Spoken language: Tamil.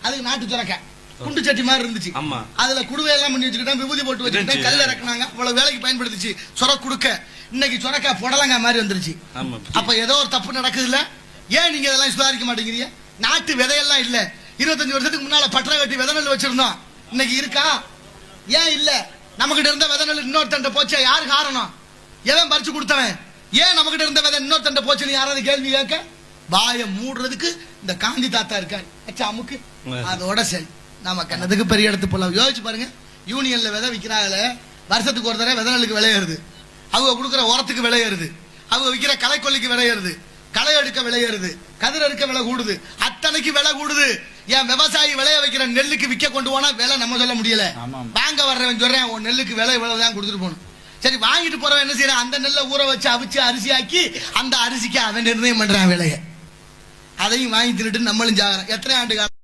அதுக்கு நாட்டு சுரக்காய் குண்டு சட்டி மாதிரி இருந்துச்சு. அதுல குடுவை எல்லாம் பண்ணி வச்சுக்கிட்டேன், விபூதி போட்டு வச்சுக்கிட்டேன், கல் இறக்குனாங்க, அவ்வளவு வேலைக்கு பயன்படுத்துச்சு சொர குடுக்க. இன்னைக்கு சொரக்காய் புடலங்கா மாதிரி வந்துருச்சு. அப்ப ஏதோ ஒரு தப்பு நடக்குது இல்ல? ஏன் நீங்க இதெல்லாம் சுதாரிக்க மாட்டேங்கிறீங்க? நாட்டு விதையெல்லாம் இல்ல. 25 வருஷத்துக்கு முன்னால பற்ற கட்டி விதை நெல் வச்சிருந்தோம், இன்னைக்கு இருக்கா? ஏன் இல்ல? நமக்கிட்ட இருந்த விதை நெல் இன்னொருத்தண்ட போச்சு, யாரு காரணம்? எவன் பறிச்சு கொடுத்தவன்? ஏன் நமக்கிட்ட இருந்த விதை இன்னொருத்தண்ட போச்சுன்னு யாராவது கேள்வி கேட்க? வாயை மூடுறதுக்கு இந்த காந்தி தாத்தா இருக்காரு, அமுக்கு. அதோட சரி, நம்ம கண்ணதுக்கு பெரிய இடத்து போலாம். யோசிச்சு பாருங்க, யூனியன்ல விதை விற்கிறாங்கள, வருஷத்துக்கு ஒரு தடவை விதை நெல்லுக்கு விளையாடுது, அவங்க கொடுக்குற உரத்துக்கு விளையாடுது, அவங்க விற்கிற களைக்கொல்லிக்கு விளையாடுது, களை எடுக்க விளையாடுது, கதிர் எடுக்க விலை கூடுது, அத்தனைக்கு விலை கூடுது. என் விவசாயி விளைய வைக்கிற நெல்லுக்கு விற்க கொண்டு போனா விலை நம்ம சொல்ல முடியல. வாங்க வர்றவன் சொல்றேன், உன் நெல்லுக்கு விலை இவ்வளவுதான் கொடுத்துட்டு போகணும். சரி, வாங்கிட்டு போறவன் என்ன செய்யறான்? அந்த நெல்லை ஊற வச்சு அவிச்சு அரிசி ஆக்கி அந்த அரிசிக்கு அவன் நிர்ணயம் பண்றான் விலையை. அதையும் வாங்கி தின்னுட்டு நம்மளும் ஜாகிறோம். எத்தனை ஆண்டு காலம்